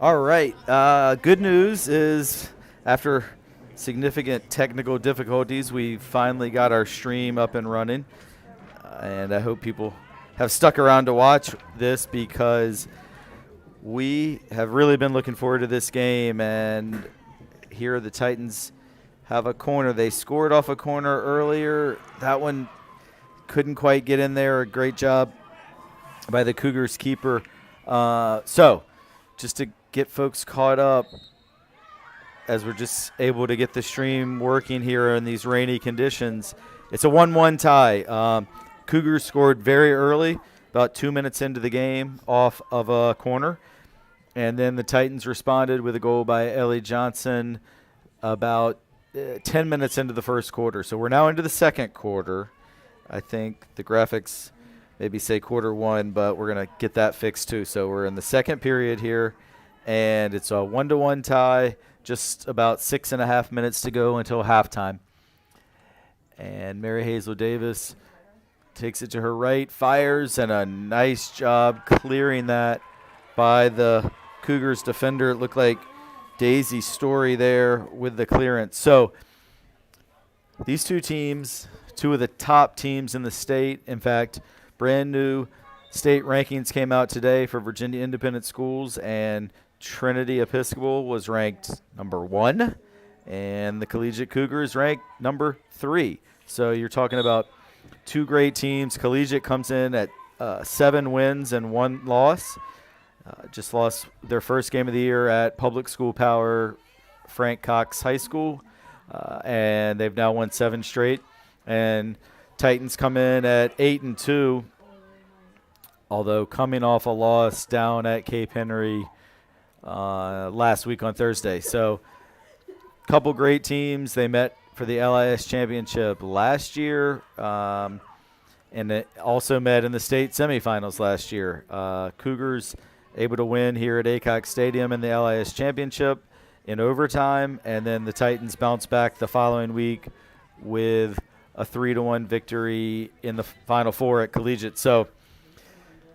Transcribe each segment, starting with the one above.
All right. Good news is after significant technical difficulties, we finally got our stream up and running. And I hope people have stuck around to watch this because we have really been looking forward to this game. And here the Titans have a corner. They scored off a corner earlier. That one couldn't quite get in there. A great job by the Cougars keeper. So just to get folks caught up as we're just able to get the stream working here in these rainy conditions. It's a 1-1 tie. Cougars scored very early, about 2 minutes into the game, off of a corner. And then the Titans responded with a goal by Ellie Johnson about 10 minutes into the first quarter. So we're now into the second quarter. I think the graphics maybe say quarter one, but we're going to get that fixed too. So we're in the second period here, and it's a 1-1 tie, just about 6.5 minutes to go until halftime. And Mary Hazel Davis takes it to her right, fires, and a nice job clearing that by the Cougars defender. It looked like Daisy Story there with the clearance. So these two teams, two of the top teams in the state. In fact, brand new state rankings came out today for Virginia Independent Schools, and Trinity Episcopal was ranked number 1, and the Collegiate Cougars ranked number 3. So you're talking about two great teams. Collegiate comes in at 7 wins and 1 loss. Just lost their first game of the year at Public School Power Frank Cox High School, and they've now won 7 straight. And Titans come in at 8-2, although coming off a loss down at Cape Henry last week on Thursday. So a couple great teams. They met for the LIS championship last year, and it also met in the state semifinals last year. Cougars able to win here at Aycock Stadium in the LIS championship in overtime, and then the Titans bounced back the following week with a 3-1 victory in the Final Four at Collegiate. So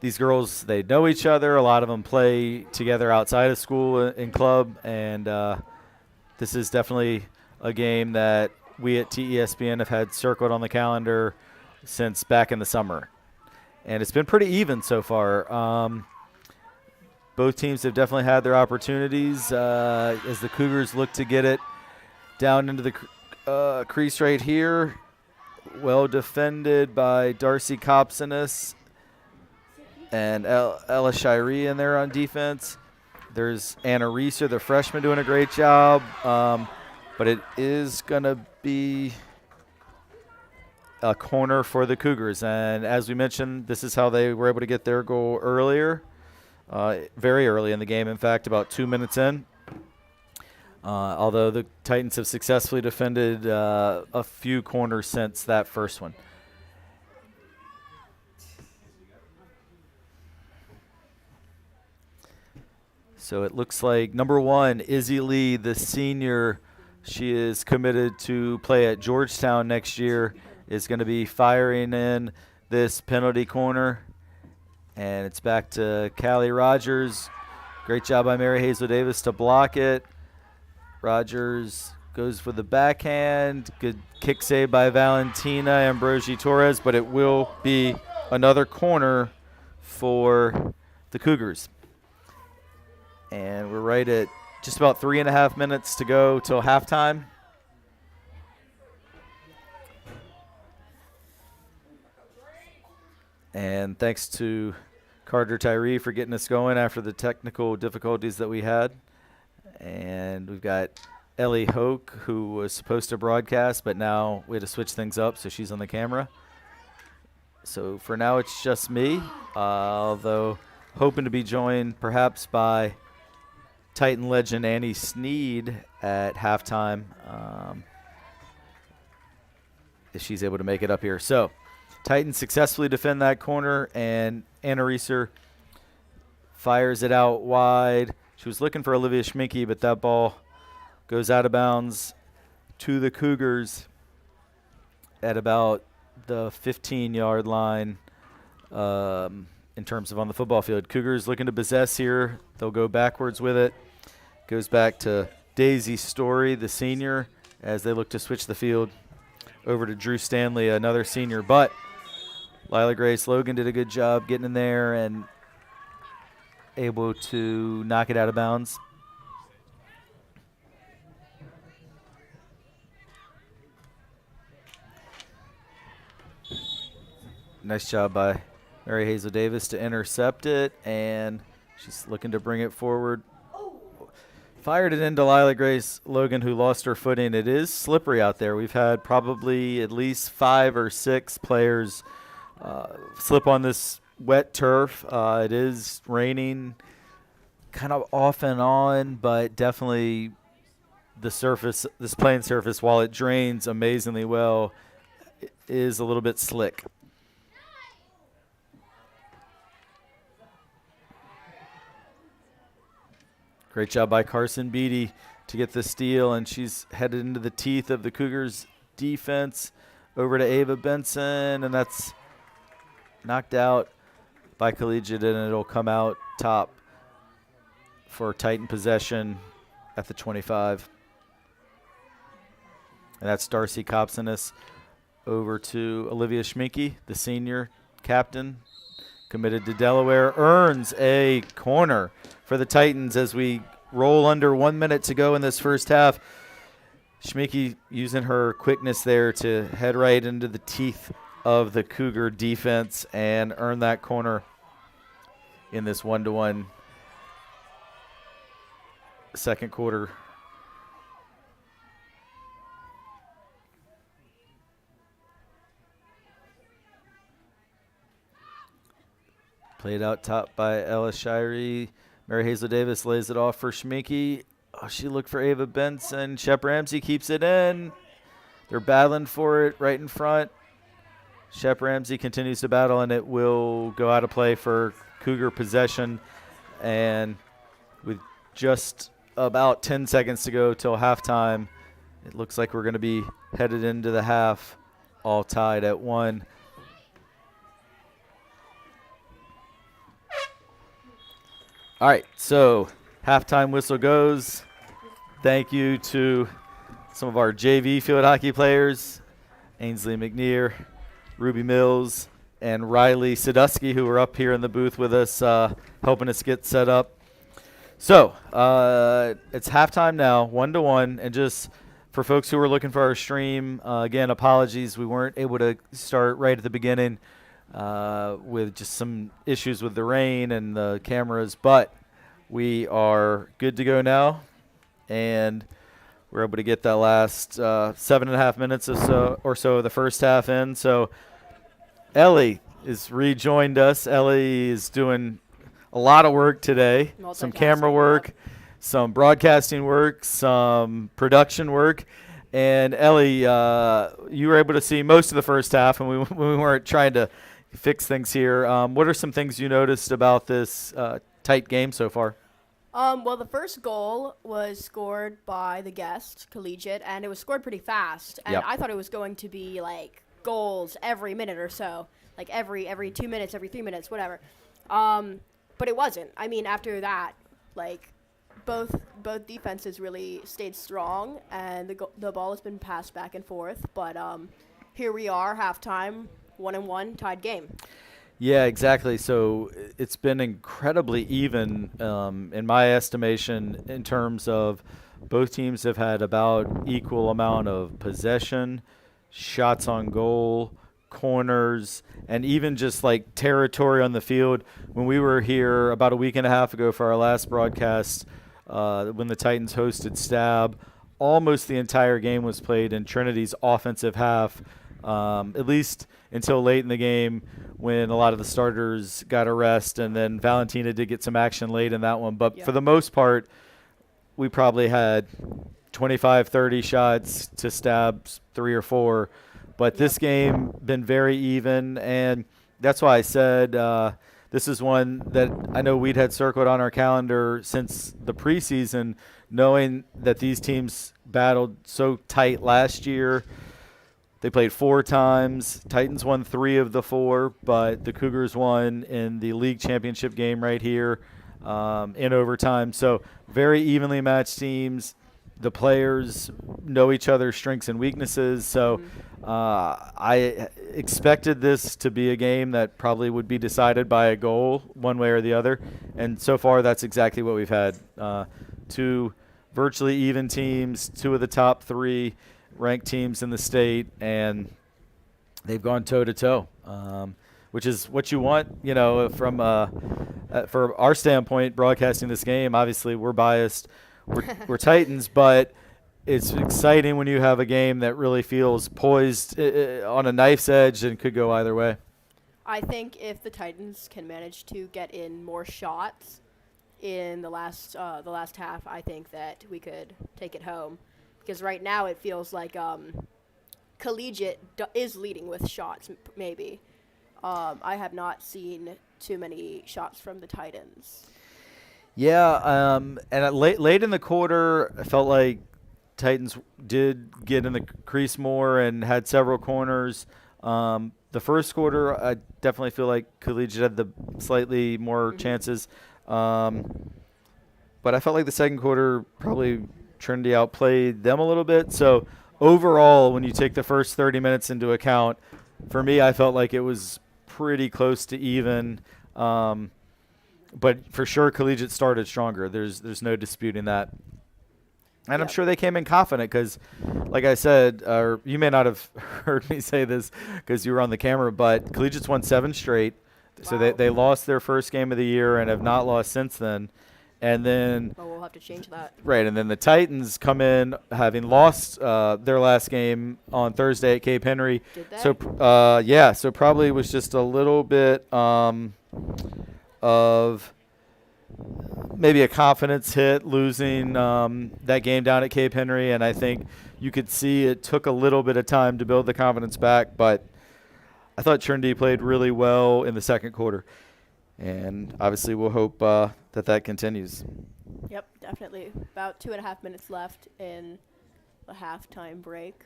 these girls, they know each other. A lot of them play together outside of school in club, and this is definitely a game that we at TESPN have had circled on the calendar since back in the summer. And it's been pretty even so far. Both teams have definitely had their opportunities as the Cougars look to get it down into the crease right here. Well defended by Darcy Kopsinus and Ella Shirey in there on defense. There's Anna Reeser, the freshman, doing a great job. But it is going to be a corner for the Cougars. And as we mentioned, this is how they were able to get their goal earlier, very early in the game, in fact, about 2 minutes in. Although the Titans have successfully defended a few corners since that first one. So it looks like number 1, Izzy Lee, the senior, she is committed to play at Georgetown next year, is going to be firing in this penalty corner. And it's back to Callie Rogers. Great job by Mary Hazel Davis to block it. Rogers goes for the backhand. Good kick save by Valentina Ambrosi Torres, but it will be another corner for the Cougars. And we're right at just about 3.5 minutes to go till halftime. And thanks to Carter Tyree for getting us going after the technical difficulties that we had. And we've got Ellie Hoke, who was supposed to broadcast, but now we had to switch things up, so she's on the camera. So for now, it's just me, although hoping to be joined perhaps by Titan legend Annie Sneed at halftime if she's able to make it up here. So Titans successfully defend that corner, and Anna Reeser fires it out wide. She was looking for Olivia Schminke, but that ball goes out of bounds to the Cougars at about the 15-yard line. in terms of on the football field. Cougars looking to possess here. They'll go backwards with it. Goes back to Daisy Story, the senior, as they look to switch the field over to Drew Stanley, another senior. But Lila Grace Logan did a good job getting in there and able to knock it out of bounds. Nice job by Mary Hazel Davis to intercept it, and she's looking to bring it forward. Fired it into Lila Grace Logan, who lost her footing. It is slippery out there. We've had probably at least 5 or 6 players slip on this wet turf. It is raining kind of off and on, but definitely the surface, this playing surface, while it drains amazingly well, is a little bit slick. Great job by Carson Beatty to get the steal, and she's headed into the teeth of the Cougars defense. Over to Ava Benson, and that's knocked out by Collegiate, and it'll come out top for Titan possession at the 25. And that's Darcy Kopsonis over to Olivia Schminke, the senior captain, committed to Delaware, earns a corner for the Titans as we roll under 1 minute to go in this first half. Schminke using her quickness there to head right into the teeth of the Cougar defense and earn that corner in this 1-1 second quarter. Played out top by Ella Shirey. Mary Hazel Davis lays it off for Schminke. Oh, she looked for Ava Benson. Shep Ramsey keeps it in. They're battling for it right in front. Shep Ramsey continues to battle, and it will go out of play for Cougar possession. And with just about 10 seconds to go till halftime, it looks like we're going to be headed into the half all tied at 1. All right, so halftime whistle goes. Thank you to some of our JV field hockey players, Ainsley McNear, Ruby Mills, and Riley Sadusky, who were up here in the booth with us, helping us get set up. So it's halftime now, 1-1, and just for folks who were looking for our stream, again, apologies. We weren't able to start right at the beginning with just some issues with the rain and the cameras, but we are good to go now, and we're able to get that last 7.5 minutes or so of the first half in. So Ellie has rejoined us. Ellie is doing a lot of work today, some camera work, some broadcasting work, some production work. And Ellie, you were able to see most of the first half, and we weren't trying to fix things here. What are some things you noticed about this tight game so far? Well, the first goal was scored by the guest, Collegiate, and it was scored pretty fast. And I thought it was going to be like goals every minute or so, like every 2 minutes, every 3 minutes, whatever. But it wasn't. I mean, after that, like both defenses really stayed strong, and the ball has been passed back and forth. But here we are, halftime, 1-1, tied game. Yeah, exactly. So it's been incredibly even in my estimation in terms of both teams have had about equal amount of possession, shots on goal, corners, and even just like territory on the field. When we were here about a week and a half ago for our last broadcast, when the Titans hosted Stab, almost the entire game was played in Trinity's offensive half, at least until late in the game when a lot of the starters got a rest, and then Valentina did get some action late in that one. But for the most part, we probably had 25, 30 shots to Stab's 3 or 4. But this game been very even, and that's why I said this is one that I know we'd had circled on our calendar since the preseason, knowing that these teams battled so tight last year. They played 4 times. Titans won 3 of the 4, but the Cougars won in the league championship game right here in overtime. So very evenly matched teams. The players know each other's strengths and weaknesses. So I expected this to be a game that probably would be decided by a goal one way or the other. And so far, that's exactly what we've had. 2 virtually even teams, 2 of the top 3 ranked teams in the state, and they've gone toe-to-toe, which is what you want, from for our standpoint, broadcasting this game. Obviously, we're biased. We're Titans, but it's exciting when you have a game that really feels poised on a knife's edge and could go either way. I think if the Titans can manage to get in more shots in the last half, I think that we could take it home. Because right now it feels like Collegiate is leading with shots, maybe. I have not seen too many shots from the Titans. Yeah, and late in the quarter, I felt like Titans did get in the crease more and had several corners. The first quarter, I definitely feel like Collegiate had the slightly more chances. But I felt like the second quarter probably Trinity outplayed them a little bit. So overall, when you take the first 30 minutes into account, for me, I felt like it was pretty close to even. But for sure, Collegiate started stronger. There's no disputing that. And I'm sure they came in confident because, like I said, or you may not have heard me say this because you were on the camera, but Collegiate's won 7 straight. Wow. So they lost their first game of the year and have not lost since then. And then we'll have to change that. Right, and then the Titans come in having lost their last game on Thursday at Cape Henry. Did they? So so probably was just a little bit of maybe a confidence hit losing that game down at Cape Henry, and I think you could see it took a little bit of time to build the confidence back, but I thought Trinity played really well in the second quarter. And obviously we'll hope that continues. Yep, definitely. About 2.5 minutes left in the halftime break.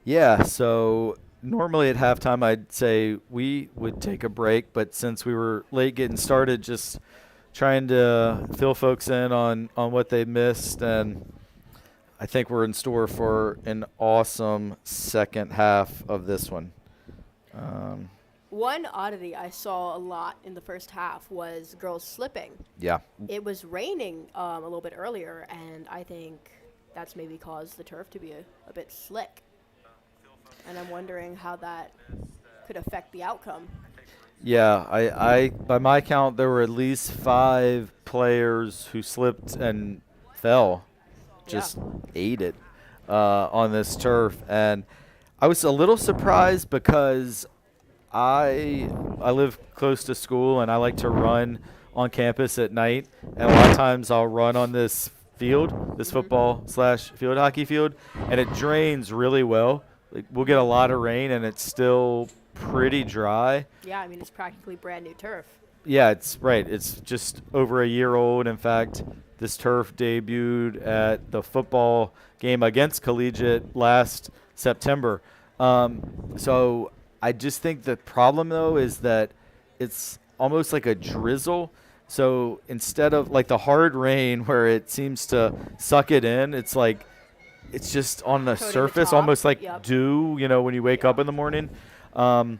Yeah, so normally at halftime I'd say we would take a break, but since we were late getting started, just trying to fill folks in on what they missed, and I think we're in store for an awesome second half of this one. One oddity I saw a lot in the first half was girls slipping. Yeah. It was raining a little bit earlier, and I think that's maybe caused the turf to be a bit slick. And I'm wondering how that could affect the outcome. Yeah, I by my count, there were at least 5 players who slipped and fell, just ate it on this turf. And I was a little surprised because I live close to school, and I like to run on campus at night. And a lot of times I'll run on this field, this football/field hockey field, and it drains really well. Like, we'll get a lot of rain, and it's still pretty dry. Yeah, I mean, it's practically brand new turf. Yeah, it's right. It's just over a year old. In fact, this turf debuted at the football game against Collegiate last September. So I just think the problem, though, is that it's almost like a drizzle. So instead of like the hard rain where it seems to suck it in, it's like it's just on the surface, almost like dew, when you wake up in the morning. And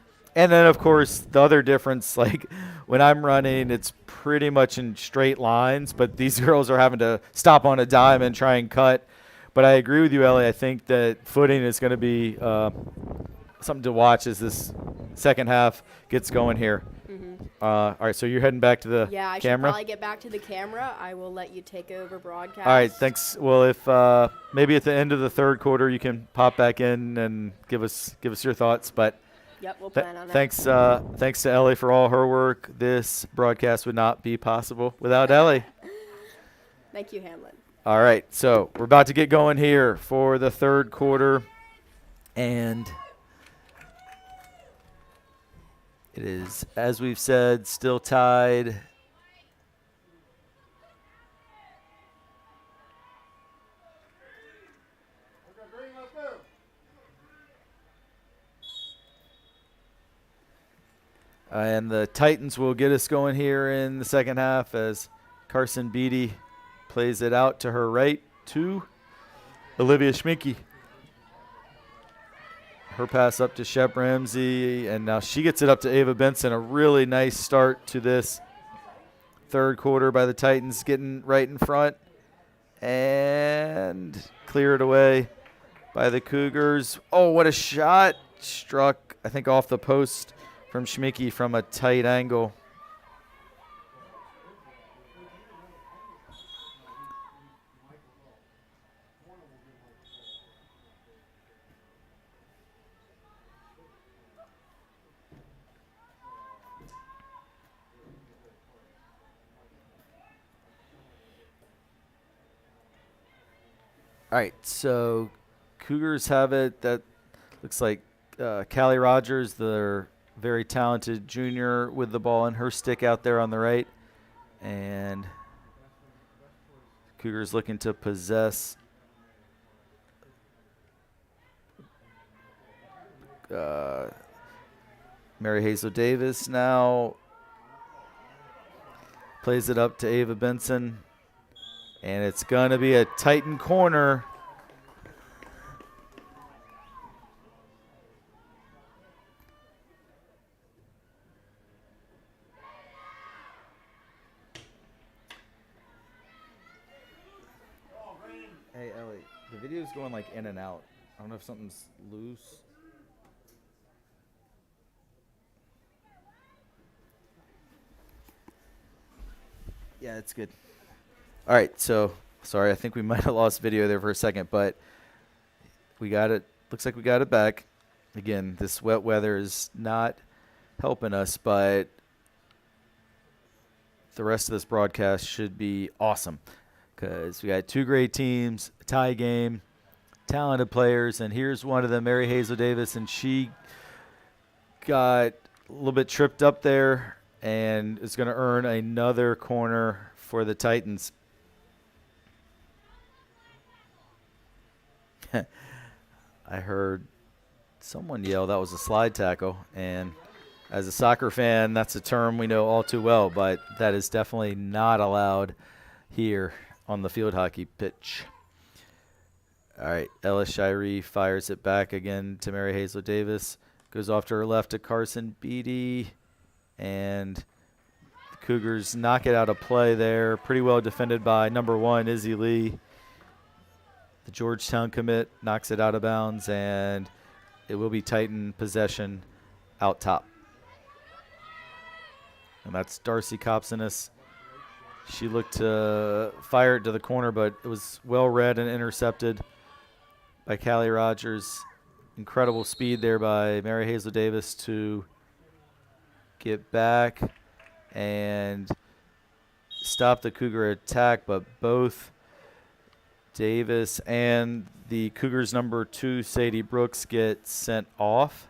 then, of course, the other difference, like when I'm running, it's pretty much in straight lines, but these girls are having to stop on a dime and try and cut. But I agree with you, Ellie. I think that footing is going to be something to watch as this second half gets going here. All right, so you're heading back to the camera? Yeah, I should probably get back to the camera. I will let you take over broadcast. All right, thanks. Well, if maybe at the end of the third quarter you can pop back in and give us your thoughts. But yep, we'll plan on that. Thanks to Ellie for all her work. This broadcast would not be possible without Ellie. Thank you, Hamlin. All right, so we're about to get going here for the third quarter, and it is, as we've said, still tied. And the Titans will get us going here in the second half as Carson Beatty plays it out to her right to Olivia Schminke. Her pass up to Shep Ramsey, and now she gets it up to Ava Benson. A really nice start to this third quarter by the Titans, getting right in front and cleared away by the Cougars. Oh, what a shot. Struck, I think, off the post from Schminke from a tight angle. All right, so Cougars have it. That looks like Callie Rogers, their very talented junior, with the ball in her stick out there on the right. And Cougars looking to possess Mary Hazel Davis now. Plays it up to Ava Benson. And it's going to be a Titan corner. Hey, Ellie, the video's going like in and out. I don't know if something's loose. Yeah, it's good. All right, so sorry, I think we might have lost video there for a second, but we got it. Looks like we got it back. Again, this wet weather is not helping us, but the rest of this broadcast should be awesome because we got two great teams, a tie game, talented players, and here's one of them, Mary Hazel Davis, and she got a little bit tripped up there and is going to earn another corner for the Titans. I heard someone yell that was a slide tackle, and as a soccer fan, that's a term we know all too well, but that is definitely not allowed here on the field hockey pitch. All right, Ella Shirey fires it back again to Mary Hazel Davis. Goes off to her left to Carson Beatty, and the Cougars knock it out of play there. Pretty well defended by number 1, Izzy Lee. The Georgetown commit knocks it out of bounds, and it will be Titan possession out top. And that's Darcy Kopsinis. She looked to fire it to the corner, but it was well read and intercepted by Callie Rogers. Incredible speed there by Mary Hazel Davis to get back and stop the Cougar attack, but both Davis and the Cougars' number 2, Sadie Brooks, get sent off.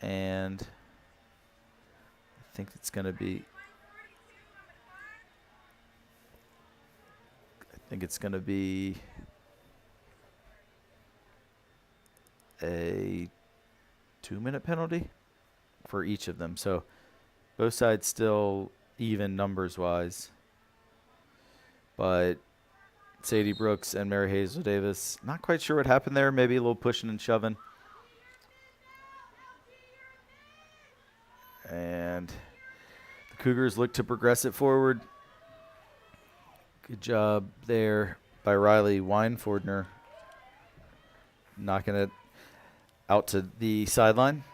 And I think it's going to be a 2-minute penalty for each of them. So both sides still even numbers-wise. But Sadie Brooks and Mary Hazel Davis, not quite sure what happened there. Maybe a little pushing and shoving. And the Cougars look to progress it forward. Good job there by Riley Weinfordner, knocking it out to the sideline.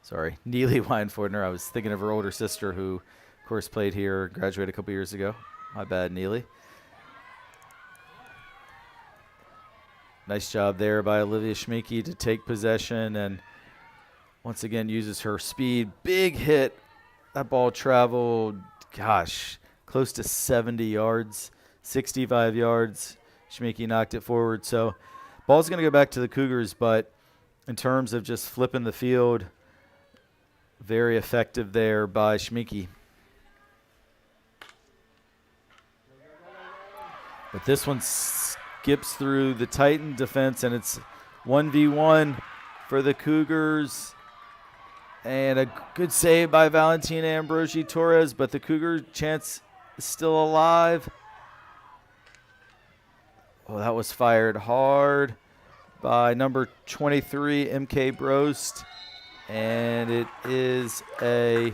Sorry, Neely Weinfordner. I was thinking of her older sister who, of course, played here, graduated a couple years ago. My bad, Neely. Nice job there by Olivia Schminke to take possession and once again uses her speed. Big hit. That ball traveled, gosh, close to 70 yards, 65 yards. Schminke knocked it forward. So ball's going to go back to the Cougars, but in terms of just flipping the field, very effective there by Schminke. But this one skips through the Titan defense, and it's 1v1 for the Cougars. And a good save by Valentina Ambrosi Torres, but the Cougar chance is still alive. Oh, that was fired hard by number 23, MK Brost. And it is a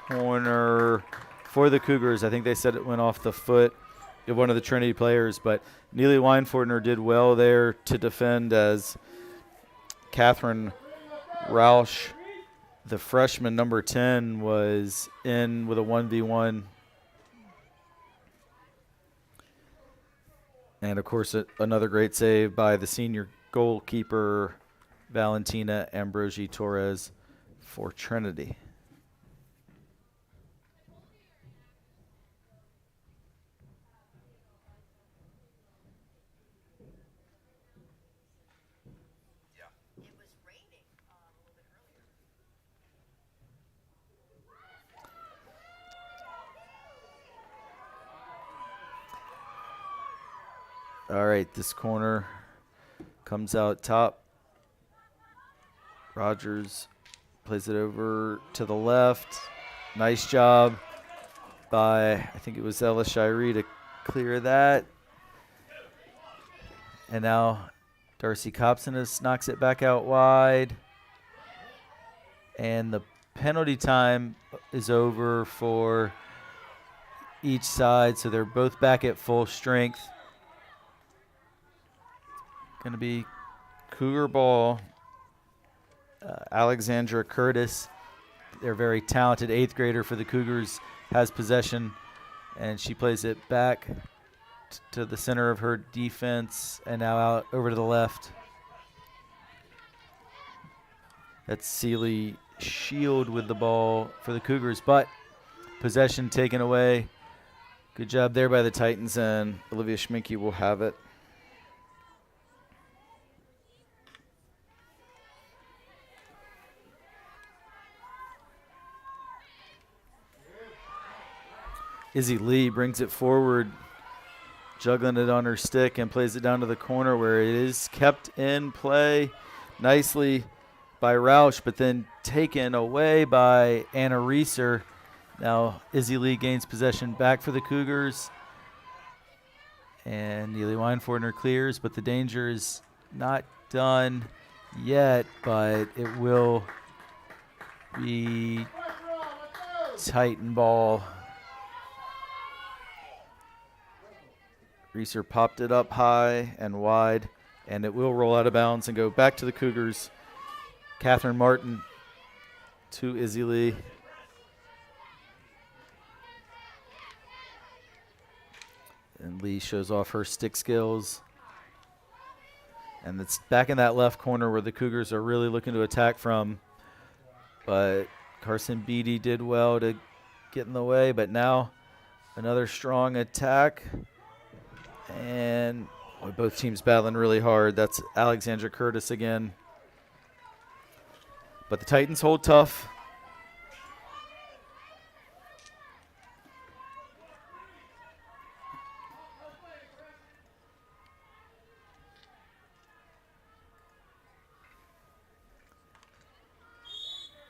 corner for the Cougars. I think they said it went off the foot of one of the Trinity players, but Neely Weinfordner did well there to defend as Catherine Roush, the freshman, number 10, was in with a 1v1. And, of course, another great save by the senior goalkeeper, Valentina Ambrosi Torres, for Trinity. All right, this corner comes out top. Rogers plays it over to the left. Nice job by, I think it was Ella Shirey, to clear that. And now Darcy Copson knocks it back out wide. And the penalty time is over for each side, so they're both back at full strength. Going to be Cougar ball. Alexandra Curtis, their very talented 8th grader for the Cougars, has possession, and she plays it back to the center of her defense and now out over to the left. That's Celie Shield with the ball for the Cougars, but possession taken away. Good job there by the Titans, and Olivia Schminke will have it. Izzy Lee brings it forward, juggling it on her stick, and plays it down to the corner where it is kept in play nicely by Roush, but then taken away by Anna Reeser. Now Izzy Lee gains possession back for the Cougars, and Neely Weinfordner clears, but the danger is not done yet, but it will be Titan ball. Reeser popped it up high and wide, and it will roll out of bounds and go back to the Cougars. Catherine Martin to Izzy Lee. And Lee shows off her stick skills. And it's back in that left corner where the Cougars are really looking to attack from. But Carson Beatty did well to get in the way, but now another strong attack. And both teams battling really hard. That's Alexandra Curtis again. But the Titans hold tough.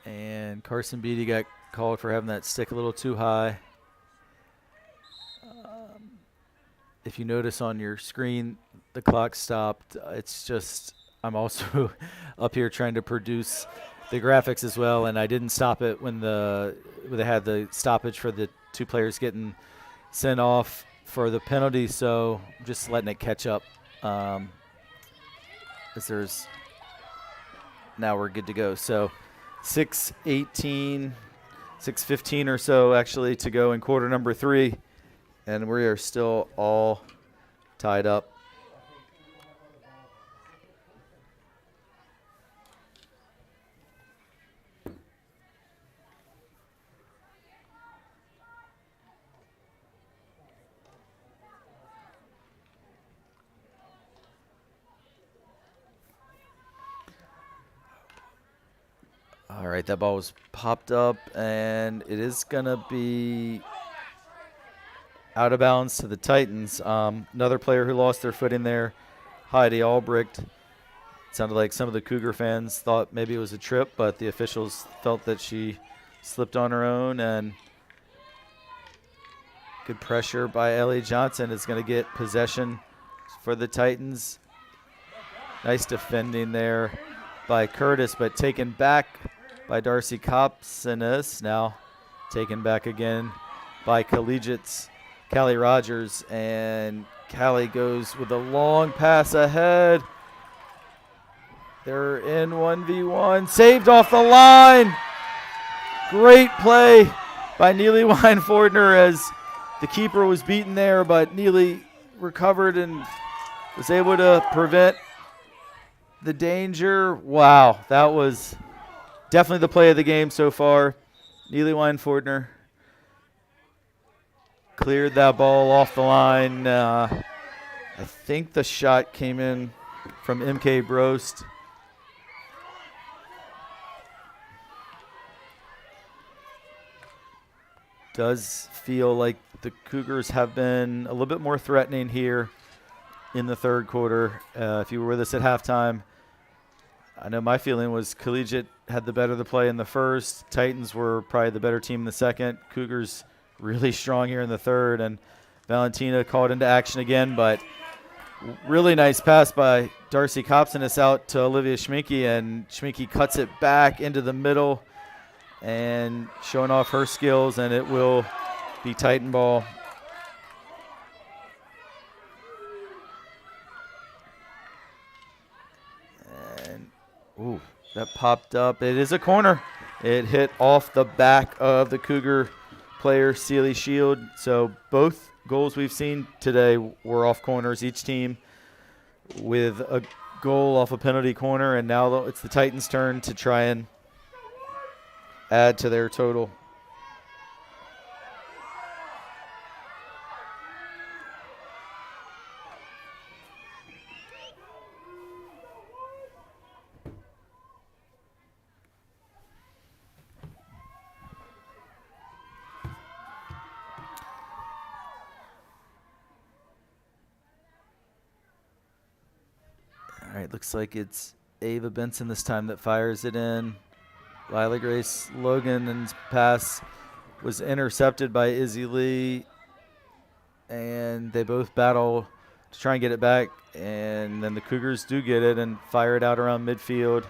And Carson Beatty got called for having that stick a little too high. If you notice on your screen, the clock stopped. It's just, I'm also up here trying to produce the graphics as well, and I didn't stop it when they had the stoppage for the 2 players getting sent off for the penalty, so I'm just letting it catch up. As now we're good to go. So 6:18, 6:15 or so actually to go in quarter number 3. And we are still all tied up. All right, that ball was popped up, and it is going to be out of bounds to the Titans. Another player who lost their footing there, Heidi Albrecht, sounded like some of the Cougar fans thought maybe it was a trip, but the officials felt that she slipped on her own, and good pressure by Ellie Johnson is going to get possession for the Titans. Nice defending there by Curtis, but taken back by Darcy Copsonis. Now taken back again by Collegiate's Callie Rogers, and Callie goes with a long pass ahead. They're in 1v1, saved off the line. Great play by Neely Wine-Fordner as the keeper was beaten there, but Neely recovered and was able to prevent the danger. Wow, that was definitely the play of the game so far. Neely Wine-Fordner cleared that ball off the line. I think the shot came in from MK Brost. Does feel like the Cougars have been a little bit more threatening here in the third quarter. If you were with us at halftime, I know my feeling was Collegiate had the better of the play in the first. Titans were probably the better team in the second. Cougars really strong here in the third, and Valentina called into action again, but really nice pass by Darcy Copsonis out to Olivia Schminke, and Schminke cuts it back into the middle and showing off her skills, and it will be Titan ball. And, ooh, that popped up. It is a corner. It hit off the back of the Cougar player, Sealy Shield. So both goals we've seen today were off corners, each team with a goal off a penalty corner, and now it's the Titans' turn to try and add to their total. All right, looks like it's Ava Benson this time that fires it in. Lila Grace Logan's pass was intercepted by Izzy Lee, and they both battle to try and get it back, and then the Cougars do get it and fire it out around midfield.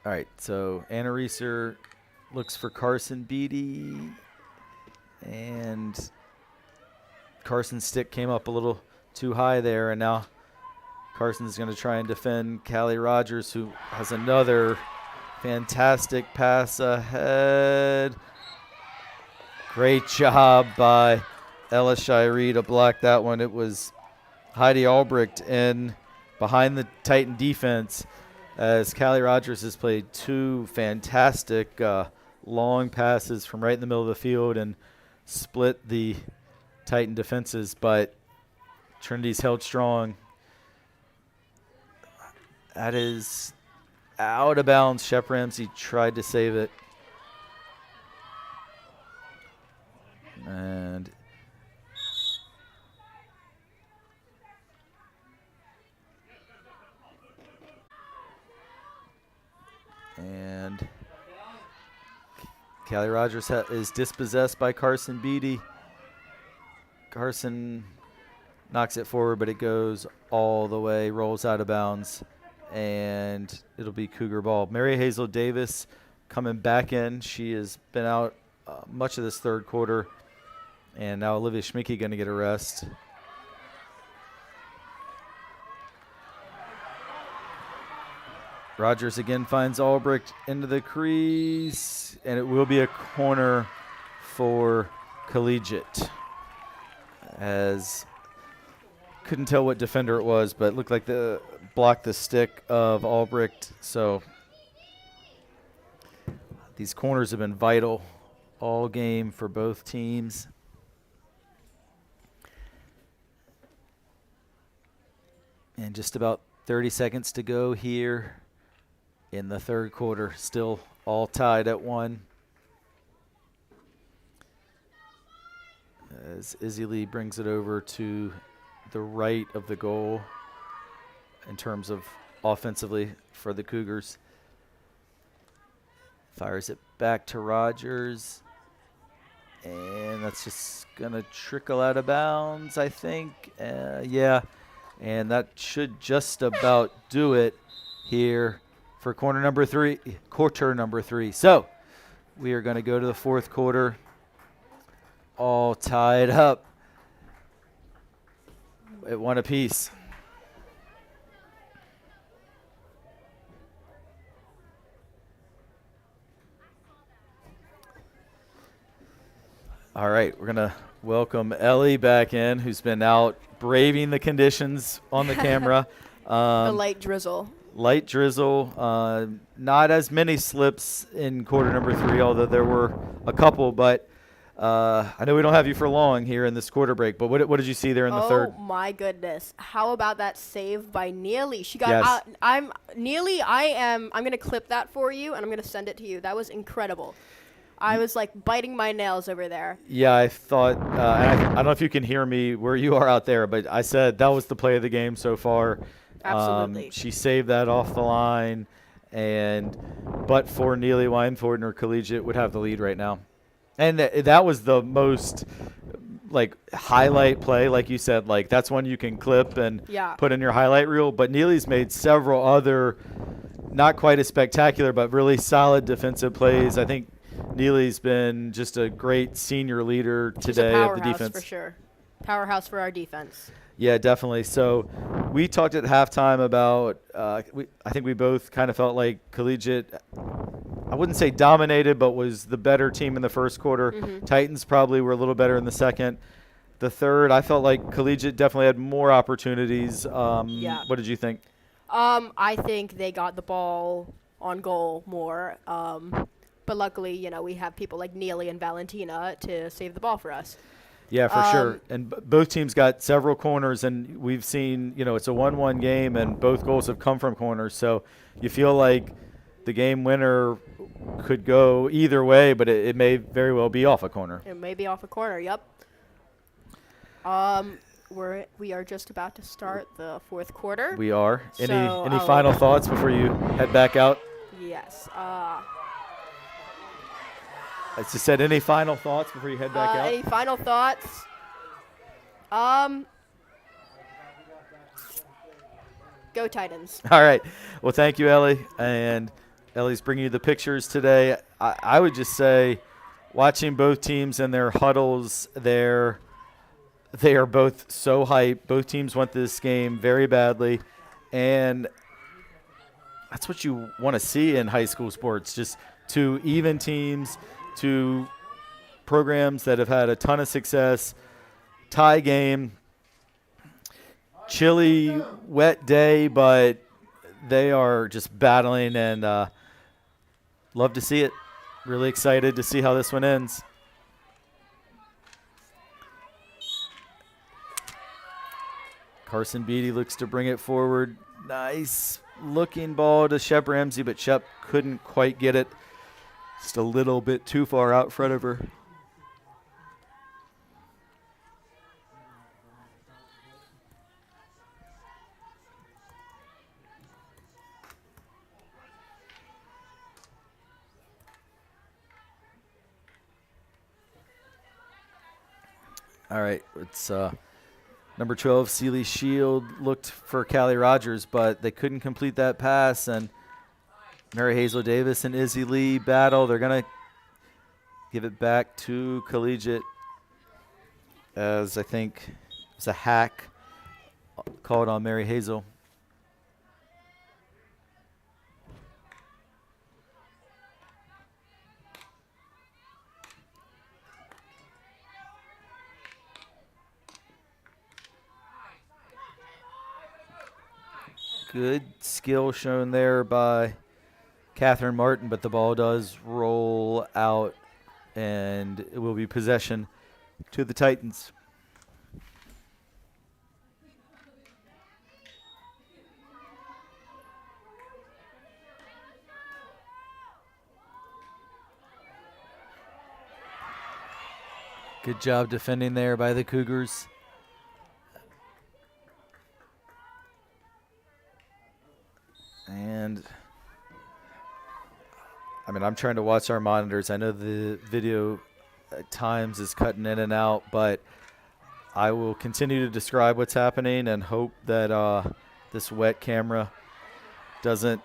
All right, so Anna Reeser looks for Carson Beatty, and Carson's stick came up a little too high there, and now Carson's going to try and defend Callie Rogers, who has another fantastic pass ahead. Great job by Ella Shiree to block that one. It was Heidi Albrecht in behind the Titan defense, as Callie Rogers has played two fantastic long passes from right in the middle of the field and split the Titan defenses, but Trinity's held strong. That is out of bounds. Shep Ramsey tried to save it. And Callie Rogers is dispossessed by Carson Beatty. Carson knocks it forward, but it goes all the way, rolls out of bounds, and it'll be Cougar ball. Mary Hazel Davis coming back in. She has been out much of this third quarter, and now Olivia Schminke going to get a rest. Rogers again finds Albrecht into the crease, and it will be a corner for Collegiate. As couldn't tell what defender it was, but it looked like the blocked the stick of Albrecht. So these corners have been vital all game for both teams. And just about 30 seconds to go here in the third quarter. Still all tied at 1. as Izzy Lee brings it over to the right of the goal in terms of offensively for the Cougars. Fires it back to Rogers. And that's just going to trickle out of bounds, I think. Yeah, and that should just about do it here for quarter number three. So we are going to go to the fourth quarter all tied up at one apiece. All right, we're going to welcome Ellie back in, who's been out braving the conditions on the camera. The light drizzle. Light drizzle. Not as many slips in quarter number three, although there were a couple. But I know we don't have you for long here in this quarter break. But what did you see there in the third? Oh, my goodness. How about that save by Neely? She got Yes. out. I'm going to clip that for you, and I'm going to send it to you. That was incredible. I was like biting my nails over there. Yeah, I thought, I don't know if you can hear me where you are out there, but I said that was the play of the game so far. Absolutely. She saved that off the line, but for Neely Weinford or Collegiate would have the lead right now. And that was the most like highlight play, like you said, like that's one you can clip and put in your highlight reel. But Neely's made several other, not quite as spectacular, but really solid defensive plays. I think Neely's been just a great senior leader today of the defense. For sure. Powerhouse for our defense. Yeah, definitely. So we talked at halftime about I think we both kind of felt like Collegiate, I wouldn't say dominated, but was the better team in the first quarter. Mm-hmm. Titans probably were a little better in the second. The third, I felt like Collegiate definitely had more opportunities. What did you think? I think they got the ball on goal more. But luckily, we have people like Neely and Valentina to save the ball for us. Yeah, for sure. And both teams got several corners, and we've seen, it's a 1-1 game, and both goals have come from corners. So you feel like the game winner could go either way, but it may very well be off a corner. It may be off a corner, yep. We are just about to start the fourth quarter. We are. Any final thoughts before you head back out? Yes. I just said, any final thoughts before you head back out? Any final thoughts? Go Titans. All right. Well, thank you, Ellie. And Ellie's bringing you the pictures today. I would just say, watching both teams in their huddles, they are both so hyped. Both teams want this game very badly. And that's what you want to see in high school sports, just two even teams, two programs that have had a ton of success, tie game, chilly, wet day, but they are just battling, and love to see it. Really excited to see how this one ends. Carson Beatty looks to bring it forward. Nice looking ball to Shep Ramsey, but Shep couldn't quite get it. Just a little bit too far out front of her. All right, it's number 12, Sealy Shield looked for Callie Rogers, but they couldn't complete that pass, and Mary Hazel Davis and Izzy Lee battle. They're going to give it back to Collegiate, as I think it's a hack called on Mary Hazel. Good skill shown there by Catherine Martin, but the ball does roll out, and it will be possession to the Titans. Good job defending there by the Cougars. And I mean, I'm trying to watch our monitors. I know the video at times is cutting in and out, but I will continue to describe what's happening and hope that this wet camera doesn't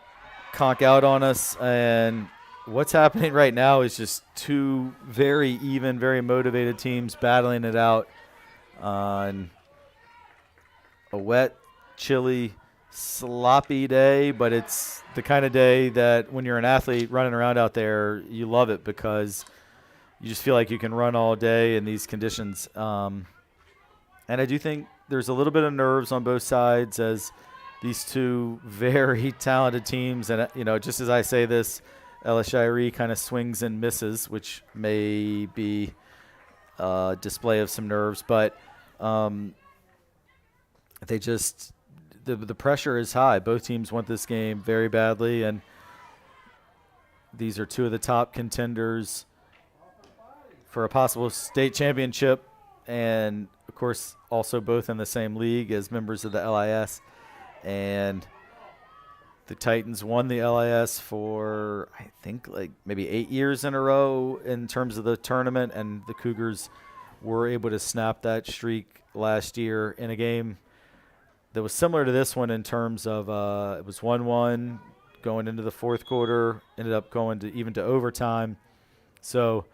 conk out on us. And what's happening right now is just two very even, very motivated teams battling it out on a wet, chilly, sloppy day, but it's the kind of day that when you're an athlete running around out there, you love it because you just feel like you can run all day in these conditions. And I do think there's a little bit of nerves on both sides as these two very talented teams. And, you know, just as I say this, LSIRE kind of swings and misses, which may be a display of some nerves. But they just the pressure is high. Both teams want this game very badly, and these are two of the top contenders for a possible state championship, and, of course, also both in the same league as members of the LIS. And the Titans won the LIS for, I think, like maybe 8 years in a row in terms of the tournament, and the Cougars were able to snap that streak last year in a game that was similar to this one in terms of it was 1-1 going into the fourth quarter, ended up going to even to overtime. So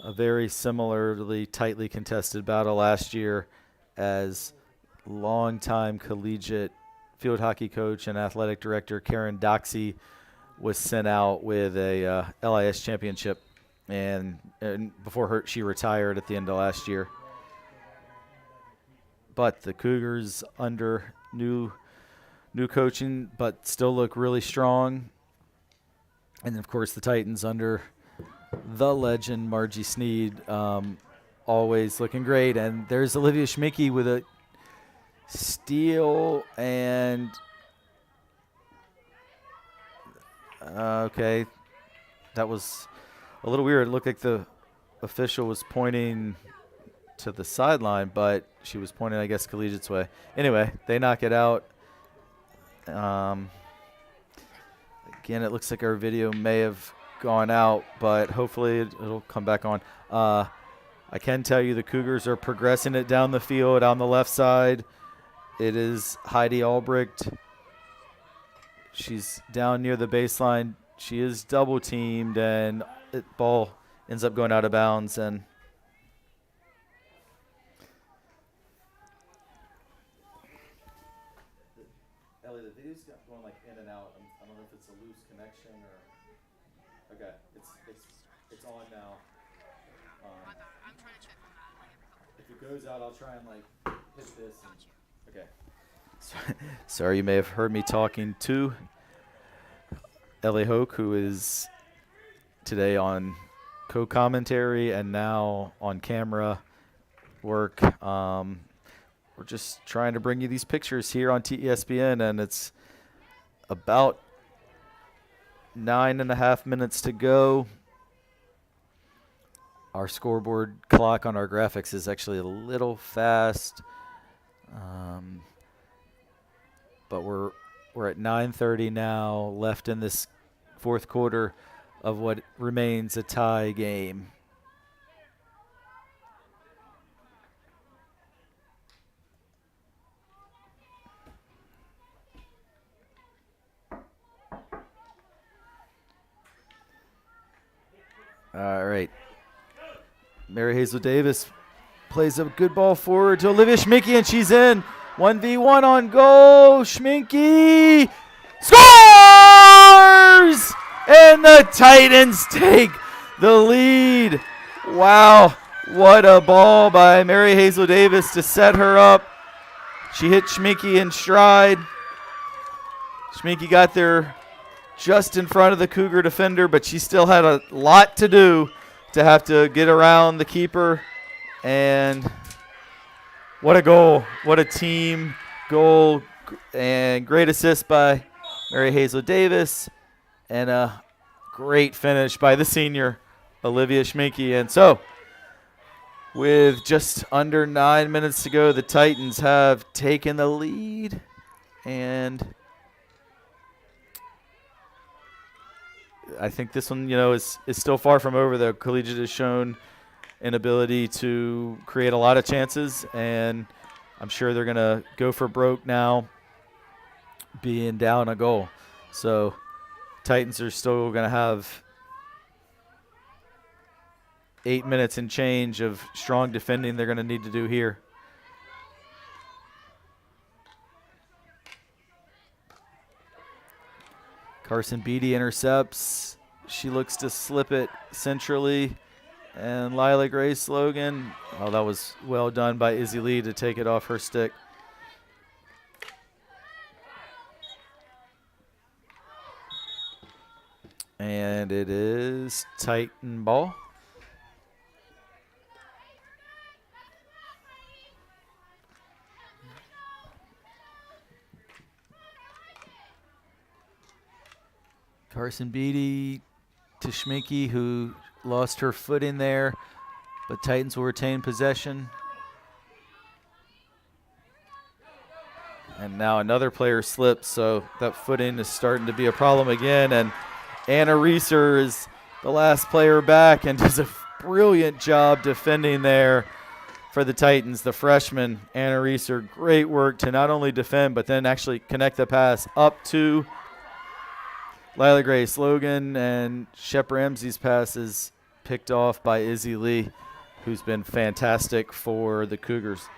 a very similarly tightly contested battle last year as longtime Collegiate field hockey coach and athletic director Karen Doxey was sent out with a LIS championship, and before she retired at the end of last year. But the Cougars under new coaching, but still look really strong. And, of course, the Titans under the legend Margie Sneed, always looking great. And there's Olivia Schmicke with a steal and okay, that was a little weird. It looked like the official was pointing to the sideline, but she was pointing, I guess, Collegiate's way. Anyway, they knock it out. Again, it looks like our video may have gone out, but hopefully it'll come back on. I can tell you the Cougars are progressing it down the field on the left side. It is Heidi Albrecht. She's down near the baseline. She is double teamed, and the ball ends up going out of bounds. And Ellie, the video's going like in and out. I don't know if it's a loose connection or. Okay, it's on now. I'm trying to check on that. If it goes out, I'll try and like hit this. Okay. Sorry, you may have heard me talking to Ellie Hoke, who is today on co-commentary and now on camera work. We're just trying to bring you these pictures here on TESPN, and it's about 9.5 minutes to go. Our scoreboard clock on our graphics is actually a little fast. But we're at 9:30 now, left in this fourth quarter of what remains a tie game. All right. Mary Hazel Davis plays a good ball forward to Olivia Schmicke, and she's in. 1v1 on goal. Schminke scores! And the Titans take the lead. Wow. What a ball by Mary Hazel Davis to set her up. She hit Schminke in stride. Schminke got there just in front of the Cougar defender, but she still had a lot to do to have to get around the keeper. And what a goal. What a team goal. And great assist by Mary Hazel Davis. And a great finish by the senior, Olivia Schminke. And so With just under 9 minutes to go, the Titans have taken the lead, and I think this one, is still far from over. The Collegiate has shown an ability to create a lot of chances, and I'm sure they're going to go for broke now, being down a goal. So Titans are still going to have 8 minutes and change of strong defending they're going to need to do here. Carson Beatty intercepts. She looks to slip it centrally. And Lila Grace Logan. Oh, that was well done by Izzy Lee to take it off her stick. And it is Titan ball. Carson Beatty to Schminke, who lost her foot in there, but Titans will retain possession. And now another player slips, so that footing is starting to be a problem again. And Anna Reeser is the last player back and does a brilliant job defending there for the Titans. The freshman, Anna Reeser, great work to not only defend, but then actually connect the pass up to Lila Grace Logan, and Shep Ramsey's pass is picked off by Izzy Lee, who's been fantastic for the Cougars.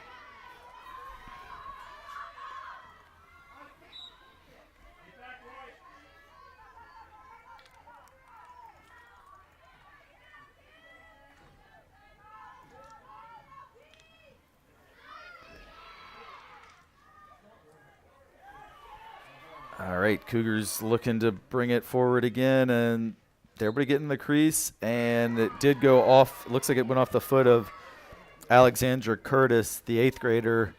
All right, Cougars looking to bring it forward again, and everybody getting the crease, and it did go off. Looks like it went off the foot of Alexandra Curtis, the 8th grader,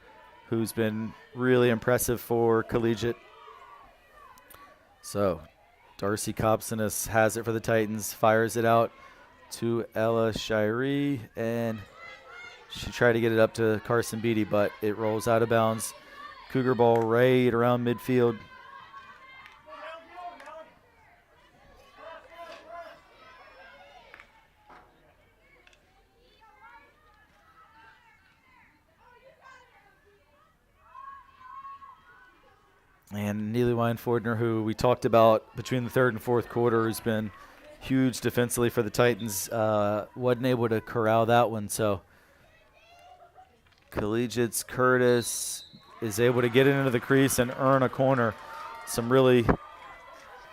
who's been really impressive for Collegiate. So Darcy Copsonis has it for the Titans, fires it out to Ella Shirey, and she tried to get it up to Carson Beatty, but it rolls out of bounds. Cougar ball right around midfield. And Neely Weinfordner, who we talked about between the third and fourth quarter, has been huge defensively for the Titans, wasn't able to corral that one. So Collegiate's Curtis is able to get into the crease and earn a corner. Some really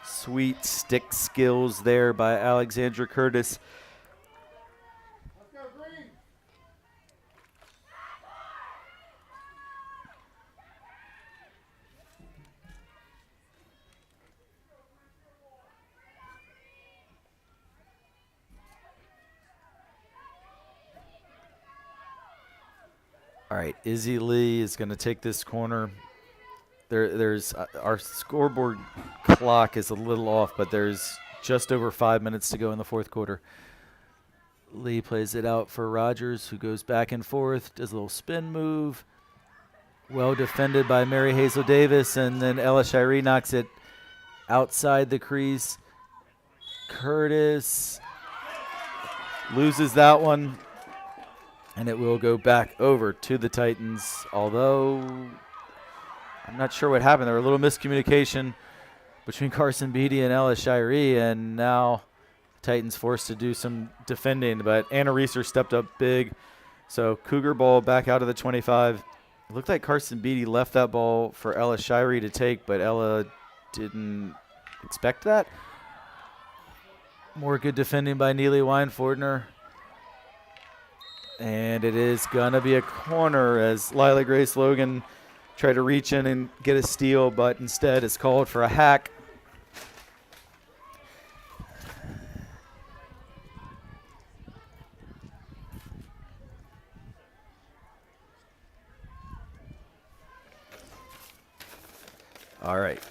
sweet stick skills there by Alexandra Curtis. All right, Izzy Lee is going to take this corner. There's our scoreboard clock is a little off, but there's just over 5 minutes to go in the fourth quarter. Lee plays it out for Rogers, who goes back and forth, does a little spin move. Well defended by Mary Hazel Davis, and then Ella Shirey knocks it outside the crease. Curtis loses that one. And it will go back over to the Titans, although I'm not sure what happened. There was a little miscommunication between Carson Beatty and Ella Shirey, and now Titans forced to do some defending. But Anna Reeser stepped up big. So Cougar ball back out of the 25. It looked like Carson Beatty left that ball for Ella Shirey to take, but Ella didn't expect that. More good defending by Neely Weinfordner. And it is going to be a corner as Lila Grace Logan tried to reach in and get a steal, but instead it's called for a hack. All right,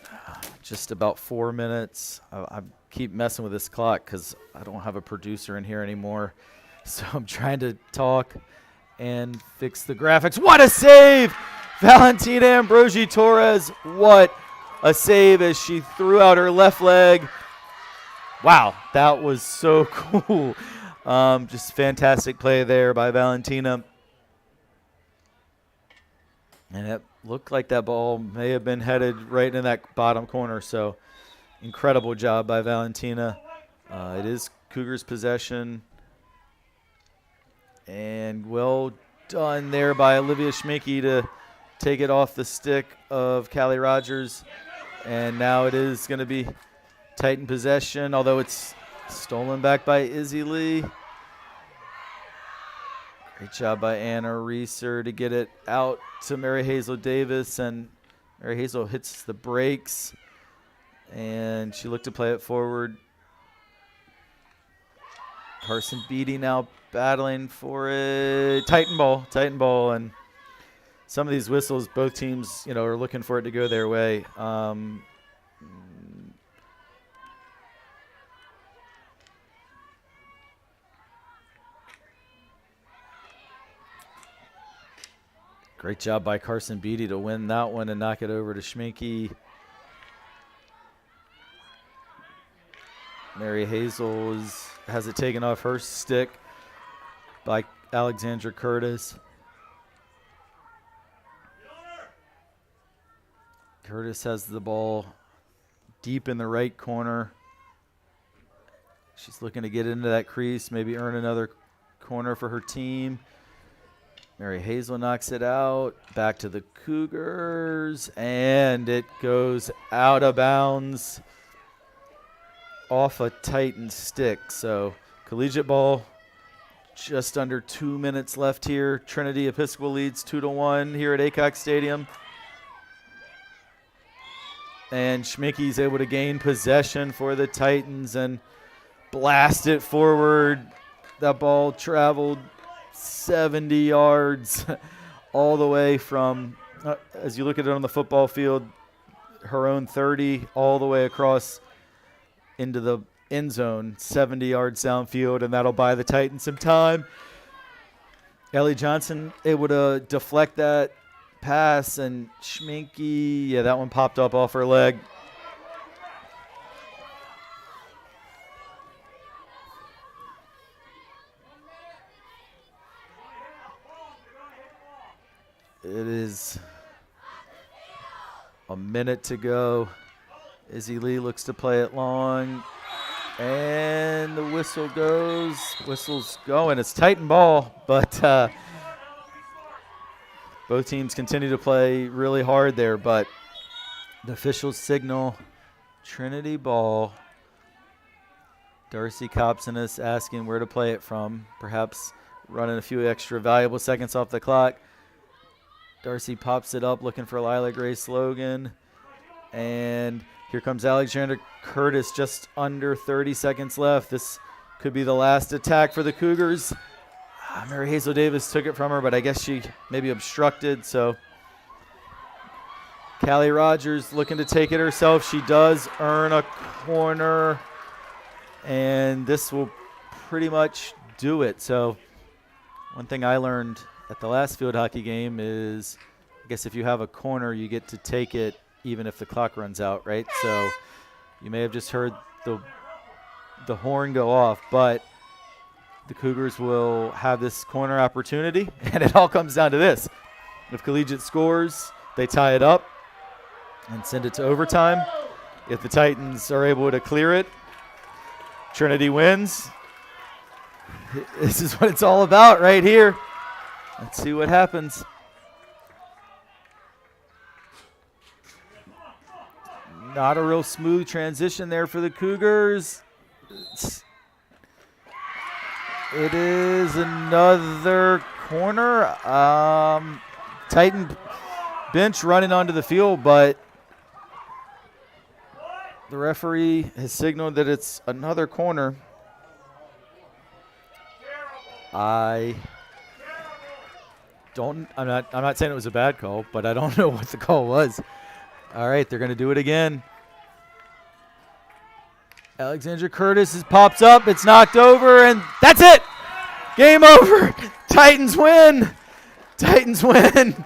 just about 4 minutes. I keep messing with this clock because I don't have a producer in here anymore. So I'm trying to talk and fix the graphics. What a save! Valentina Ambrosi Torres, what a save as she threw out her left leg. Wow, that was so cool. Just fantastic play there by Valentina. And it looked like that ball may have been headed right in that bottom corner. So incredible job by Valentina. It is Cougars' possession. And well done there by Olivia Schminke to take it off the stick of Callie Rogers. And now it is going to be Titan possession, although it's stolen back by Izzy Lee. Great job by Anna Reeser to get it out to Mary Hazel Davis, and Mary Hazel hits the brakes, and she looked to play it forward. Carson Beatty now battling for it. Titan ball, and some of these whistles, both teams, are looking for it to go their way. Great job by Carson Beatty to win that one and knock it over to Schminke. Mary Hazel has it taken off her stick by Alexandra Curtis. Curtis has the ball deep in the right corner. She's looking to get into that crease, maybe earn another corner for her team. Mary Hazel knocks it out. Back to the Cougars, and it goes out of bounds off a Titan stick. So Collegiate ball, just under 2 minutes left here. Trinity Episcopal leads 2-1 here at Aycock Stadium. And Schminke's able to gain possession for the Titans and blast it forward. That ball traveled 70 yards all the way from, as you look at it on the football field, her own 30 all the way across into the end zone, 70 yards downfield, and that'll buy the Titans some time. Ellie Johnson able to deflect that pass, and Schminke, that one popped up off her leg. It is a minute to go. Izzy Lee looks to play it long. And the whistle goes. Whistle's going. It's Titan ball, but both teams continue to play really hard there. But the officials signal Trinity ball. Darcy Kopsonis asking where to play it from. Perhaps running a few extra valuable seconds off the clock. Darcy pops it up looking for Lila Grace Logan. And here comes Alexandra Curtis, just under 30 seconds left. This could be the last attack for the Cougars. Mary Hazel Davis took it from her, but I guess she maybe obstructed. So Callie Rogers looking to take it herself. She does earn a corner, and this will pretty much do it. So one thing I learned at the last field hockey game is, I guess if you have a corner, you get to take it even if the clock runs out, right? So you may have just heard the horn go off, but the Cougars will have this corner opportunity, and it all comes down to this. If Collegiate scores, they tie it up and send it to overtime. If the Titans are able to clear it, Trinity wins. This is what it's all about right here. Let's see what happens. Not a real smooth transition there for the Cougars. It is another corner. Titan bench running onto the field, but the referee has signaled that it's another corner. I'm not saying it was a bad call, but I don't know what the call was. All right, they're going to do it again. Alexandra Curtis pops up. It's knocked over, and that's it. Game over. Titans win. Titans win.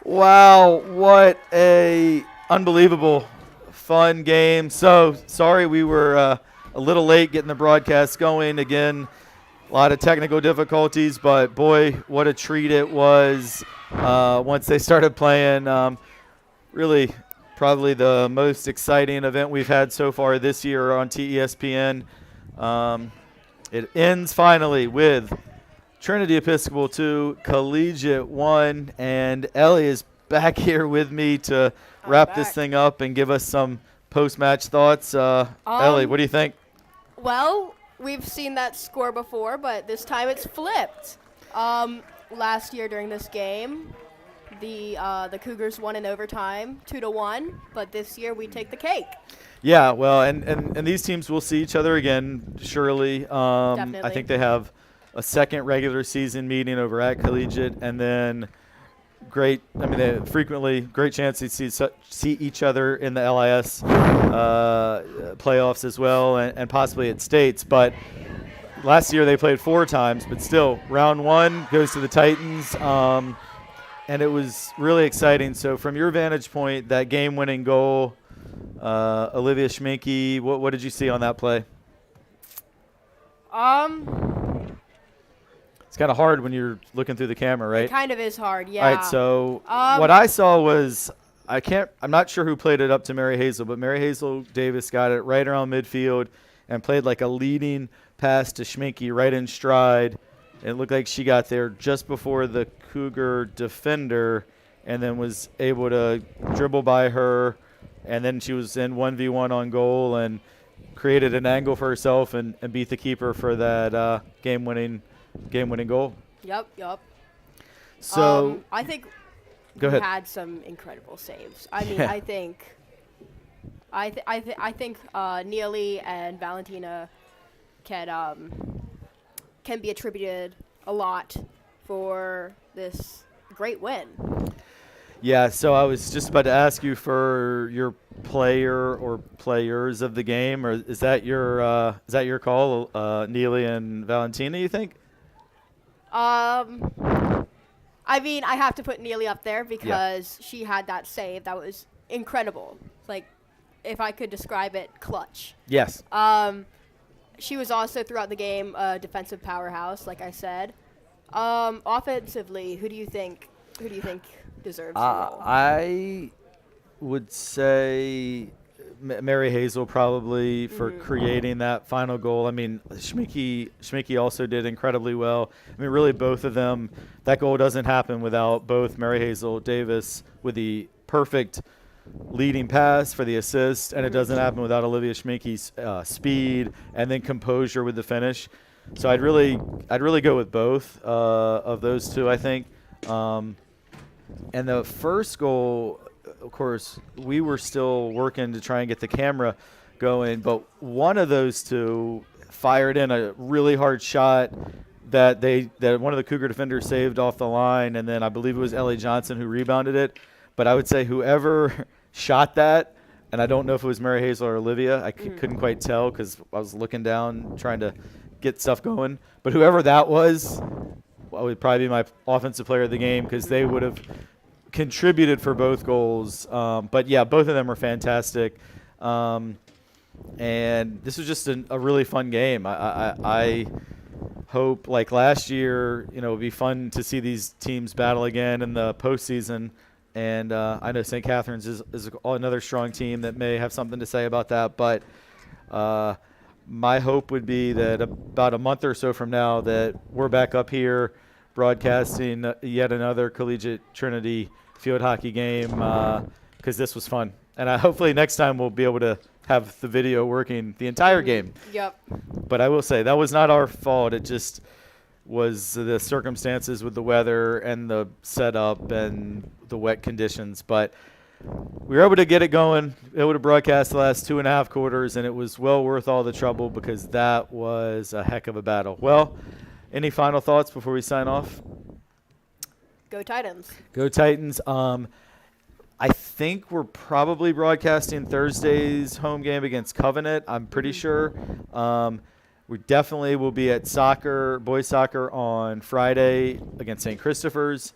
Wow, what a unbelievable fun game. So sorry we were a little late getting the broadcast going. Again, a lot of technical difficulties, but boy, what a treat it was once they started playing. Really, probably the most exciting event we've had so far this year on TESPN. It ends finally with Trinity Episcopal 2, Collegiate 1, and Ellie is back here with me to wrap this thing up and give us some post-match thoughts. Ellie, what do you think? Well, we've seen that score before, but this time it's flipped. Last year during this game, the Cougars won in overtime, 2-1, but this year we take the cake. Yeah, well, and these teams will see each other again, surely. Definitely. I think they have a second regular season meeting over at Collegiate, and then they frequently great chance to see each other in the LIS playoffs as well, and possibly at states. But last year they played 4 times, but still, round 1 goes to the Titans, and it was really exciting. So from your vantage point, that game-winning goal, Olivia Schminke, what did you see on that play? It's kind of hard when you're looking through the camera, right? It kind of is hard, yeah. All right, so what I saw was I'm not sure who played it up to Mary Hazel, but Mary Hazel Davis got it right around midfield and played like a leading pass to Schminke right in stride. It looked like she got there just before the Cougar defender and then was able to dribble by her, and then she was in 1v1 on goal and created an angle for herself and beat the keeper for that game-winning goal. Yep. So I think go we ahead. had some incredible saves. I mean, Yeah. I think Neely and Valentina can be attributed a lot for this great win. Yeah, so I was just about to ask you for your player or players of the game, or is that your call, Neely and Valentina, you think? I mean, I have to put Neely up there because she had that save that was incredible. Like, if I could describe it, clutch. Yes. She was also throughout the game a defensive powerhouse, like I said. Offensively, who do you think deserves the role? I would say Mary Hazel probably for creating that final goal. I mean, Schminke also did incredibly well. I mean, really both of them. That goal doesn't happen without both Mary Hazel Davis with the perfect leading pass for the assist, and it doesn't happen without Olivia Schminke's speed and then composure with the finish. So I'd really go with both of those two, I think. And the first goal, of course, we were still working to try and get the camera going, but one of those two fired in a really hard shot that one of the Cougar defenders saved off the line, and then I believe it was Ellie Johnson who rebounded it. But I would say whoever shot that, and I don't know if it was Mary Hazel or Olivia, I couldn't quite tell because I was looking down trying to get stuff going. But whoever that was would probably be my offensive player of the game because they would have contributed for both goals. But, yeah, both of them were fantastic. And this was just a really fun game. I hope, like last year, it would be fun to see these teams battle again in the postseason. And I know St. Catherine's is another strong team that may have something to say about that. But my hope would be that about a month or so from now that we're back up here broadcasting yet another Collegiate Trinity field hockey game because this was fun. And hopefully next time we'll be able to have the video working the entire game. Yep. But I will say that was not our fault. It just was the circumstances with the weather and the setup and the wet conditions. But we were able to get it going, able to broadcast the last 2.5 quarters, and it was well worth all the trouble because that was a heck of a battle. Well, any final thoughts before we sign off? Go Titans. Go Titans. I think we're probably broadcasting Thursday's home game against Covenant. I'm pretty sure. We definitely will be at boys soccer on Friday against St. Christopher's.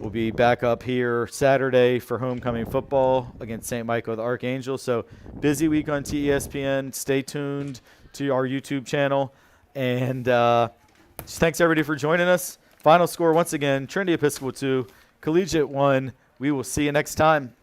We'll be back up here Saturday for homecoming football against St. Michael the Archangel. So busy week on TESPN. Stay tuned to our YouTube channel. And just thanks, everybody, for joining us. Final score, once again, Trinity Episcopal 2, Collegiate 1. We will see you next time.